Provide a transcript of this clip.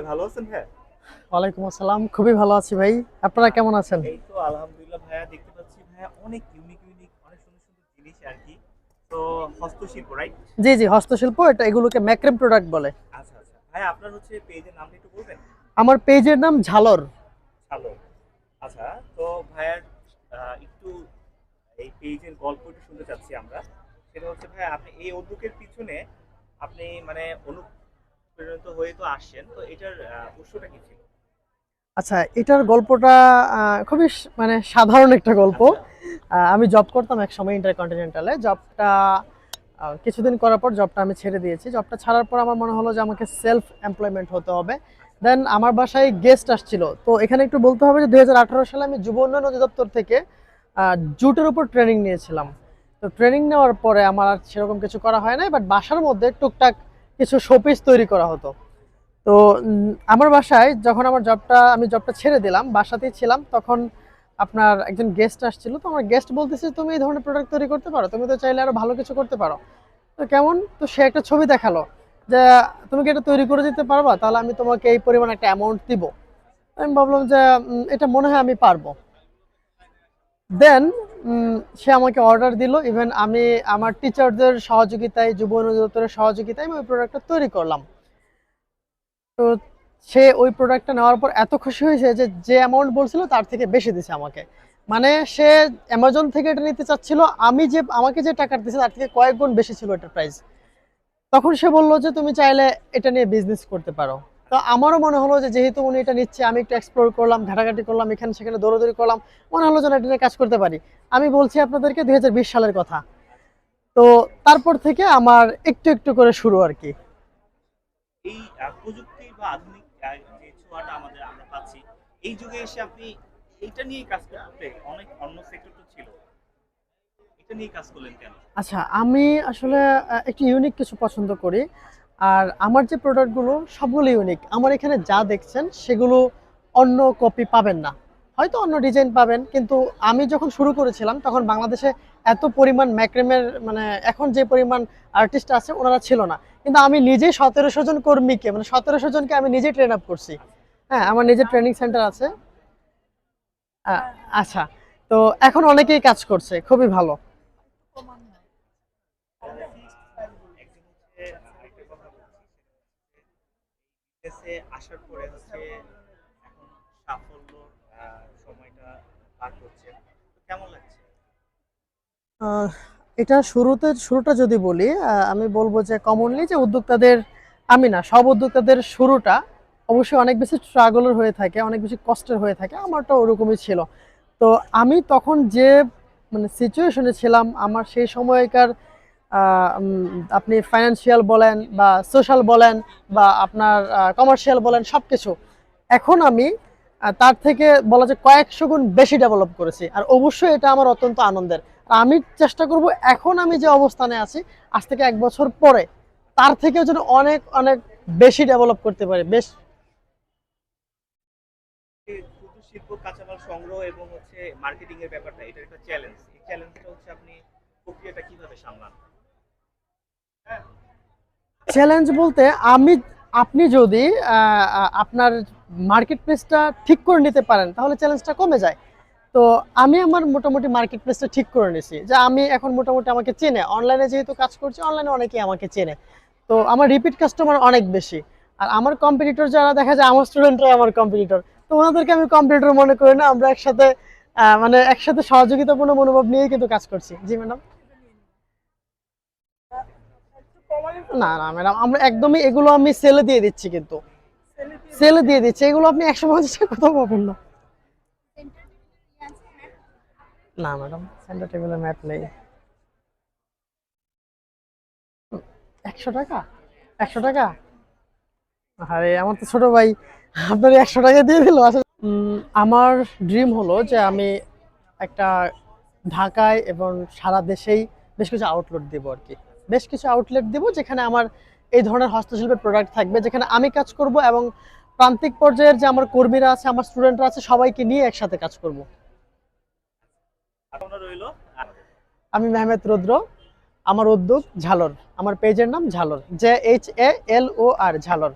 ভালো আছেন ভাইয়া? ওয়ালাইকুম আসসালাম, খুবই ভালো আছি ভাই। আপনারা কেমন আছেন? এই তো আলহামদুলিল্লাহ ভাইয়া, দেখতে পাচ্ছি ভাইয়া অনেক ইউনিক অনেক সুন্দর সুন্দর জিনিস আর কি। তো হস্তশিল্প, রাইট? জি জি, হস্তশিল্প, এগুলোকে ম্যাক্রেম প্রোডাক্ট বলে। আচ্ছা ভাইয়া, আপনার হচ্ছে পেজের নামটা একটু বলবেন? আমার পেজের নাম ঝালর। ভালো। আচ্ছা, তো ভাইয়ার একটু এই পেজের গল্প একটু শুনতে চাচ্ছি আমরা। সেটা হচ্ছে ভাইয়া, আপনি এই উদ্যোগের পিছনে আপনি মানে অনুপ্রেরিত হয়ে তো আসছেন, তো এটার উৎসটা কি ছিল? আচ্ছা, এটার গল্পটা খুবই মানে সাধারণ একটা গল্প। আচ্ছা। আমি জব করতাম এক সময় ইন্টারকন্টিনেন্টালে। জবটা কিছুদিন করার পর জবটা আমি ছেড়ে দিয়েছি। জবটা ছাড়ার পর আমার মনে হলো যে আমাকে সেলফ এমপ্লয়মেন্ট হতে হবে। আচ্ছা। দেন আমার বাসায় গেস্ট আসছিল। তো এখানে একটু বলতে হবে যে 2018 সালে আমি যুব উন্নয়ন অধিদপ্তর থেকে জুটের উপর ট্রেনিং নিয়েছিলাম। তো ট্রেনিং নেওয়ার পরে আমার আর সেরকম কিছু করা হয় নাই, বাট বাসার মধ্যে টুকটাক কিছু শোপিস তৈরি করা হতো। তো আমার বাসায় যখন আমি জবটা ছেড়ে দিলাম, বাসাতেই ছিলাম, তখন আপনার একজন গেস্ট আসছিল। তো আমার গেস্ট বলতেছে, তুমি এই ধরনের প্রোডাক্ট তৈরি করতে পারো, তুমি তো চাইলে আরো ভালো কিছু করতে পারো। তো কেমন, তো সে একটা ছবি দেখালো যে তুমি কি এটা তৈরি করে দিতে পারবা, তাহলে আমি তোমাকে এই পরিমাণ একটা অ্যামাউন্ট দিব। আমি ভাবলাম যে এটা মনে হয় আমি পারবো। দেন সে আমাকে অর্ডার দিল। ইভেন আমি আমার টিচারদের সহযোগিতায়, যুব উন্নয়ন অধিদপ্তরের সহযোগিতায় আমি ওই প্রোডাক্টটা তৈরি করলাম। তো সে ওই প্রোডাক্টটা নেওয়ার পর এত খুশি হয়েছে যে যে অ্যামাউন্ট বলছিল তার থেকে বেশি দিছে আমাকে। মানে সে অ্যামাজন থেকে এটা নিতে চাচ্ছিল, আমাকে যে টাকা দিছে তার থেকে কয়েক গুণ বেশি ছিল এটার প্রাইস। তখন সে বলল যে তুমি চাইলে এটা নিয়ে বিজনেস করতে পারো। তো আমারও মনে হলো যে যেহেতু উনি এটা নিচ্ছে, আমি একটু এক্সপ্লোর করলাম, ঘাটাঘাটি করলাম, এখানে সেখানে দৌড়াদৌড়ি করলাম, মনে হলো যেন এটা নিয়ে কাজ করতে পারি। আমি বলছি আপনাদেরকে 2020 সালের কথা। তো তারপর থেকে আমার একটু একটু করে শুরু আর কি। এই প্রযুক্তি বা আধুনিক যে ছোঁয়াটা আমরা পাচ্ছি, এই যুগে এসে আপনি এইটা নিয়ে কাজ করতে, অনেক অন্য সেক্টর তো ছিল, এটা নিয়ে কাজ করলেন কেন? আচ্ছা, আমি আসলে একটু ইউনিক কিছু পছন্দ করি। আর আমার যে প্রোডাক্টগুলো সবগুলো ইউনিক। আমার এখানে যা দেখছেন সেগুলো অন্য কপি পাবেন না। হয়তো অন্য ডিজাইন পাবেন, কিন্তু আমি যখন শুরু করেছিলাম তখন বাংলাদেশে এত পরিমাণ ম্যাক্রেমের মানে এখন যে পরিমাণ আর্টিস্ট আছে ওনারা ছিল না। কিন্তু আমি নিজেই 1700 জন কর্মীকে, মানে 1700 জনকে আমি নিজে ট্রেন আপ করছি। হ্যাঁ, আমার নিজের ট্রেনিং সেন্টার আছে। আহ, আচ্ছা, তো এখন অনেকেই কাজ করছে, খুবই ভালো। একজন হচ্ছে আরেকটা কথা বলছি, বিদেশে আসার পরে হচ্ছে এখন সাফল্য সময়টা পার করছে, তো কেমন লাগছে? আহ, এটা শুরুটা যদি বলি, আমি বলবো যে কমনলি যে উদ্যোক্তাদের, আমি না, সব উদ্যোক্তাদের শুরুটা অবশ্যই অনেক বেশি স্ট্রাগলের হয়ে থাকে, অনেক বেশি কষ্টের হয়ে থাকে। আমারটা ওরকমই ছিল। তো আমি তখন যে মানে সিচুয়েশনে ছিলাম, আমার সেই সময়কার আপনি ফাইন্যান্সিয়াল বলেন বা সোশ্যাল বলেন বা আপনার কমার্শিয়াল বলেন, সব কিছু এখন আমি তার থেকে বলা যায় কয়েকশো গুণ বেশি ডেভেলপ করেছি। আর অবশ্যই এটা আমার অত্যন্ত আনন্দের। আর আমি চেষ্টা করব এখন আমি যে অবস্থানে আছি, আজ থেকে 1 বছর পরে তার থেকেও যেন অনেক অনেক বেশি ডেভেলপ করতে পারি। বেশ। এই ক্ষুদ্র শিল্প কাঁচামাল সংগ্রহ এবং হচ্ছে মার্কেটিং এর ব্যাপারটা, এটা একটা চ্যালেঞ্জ। এই চ্যালেঞ্জটা হচ্ছে আপনি প্রক্রিয়াটা কিভাবে সামলান? চ্যালেঞ্জ বলতে, আমি আপনি যদি আপনার মার্কেট প্লেসটা ঠিক করে নিতে পারেন তাহলে চ্যালেঞ্জটা কমে যায়। তো আমি আমার মোটামুটি মার্কেট প্লেসটা ঠিক করে নিয়েছি, যে আমি এখন মোটামুটি আমাকে চেনে, অনলাইনে যেহেতু কাজ করছি, অনলাইনে অনেকেই আমাকে চেনে। তো আমার রিপিট কাস্টমার অনেক বেশি। আর আমার কম্পিটিটর যারা, দেখা যায় আমার স্টুডেন্টরাই আমার কম্পিটিটর। তো ওনাদেরকে আমি কম্পিটিটর মনে করি না, আমরা একসাথে মানে একসাথে সহযোগিতাপূর্ণ মনোভাব নিয়েই কিন্তু কাজ করছি। জি ম্যাডাম। না না ম্যাডাম, আমরা একদমই এগুলো আমি সেলে দিয়ে দিচ্ছি, কিন্তু সেলে দিয়ে দিচ্ছি, এগুলো আপনি 150 টাকা কোথাও পাবেন না। না ম্যাডাম, সেন্টার টেবিলের ম্যাট নেই। 100 টাকা? 100 টাকা? আরে আমার তো ছোট ভাই, আপনার 100 টাকা দিয়ে দিল আসলে। আমার ড্রিম হলো যে আমি একটা ঢাকায় এবং সারা দেশেই বেশ কিছু আউটলেট দেবো আর কি। বেশ কিছু আউটলেট দেবো যেখানে আমার এই ধরনের হস্তশিল্পের প্রোডাক্ট থাকবে, যেখানে আমি কাজ করব এবং প্রান্তিক পর্যায়ের যে আমার কর্মীরা আছে, আমার স্টুডেন্টরা আছে, সবাইকে নিয়ে একসাথে কাজ করব। আপনার রইলো আমাদের। আমি মেহমেদ রুদ্র। আমার উদ্যোগ ঝালর। আমার পেজের নাম ঝালর, JHALOR, ঝালর।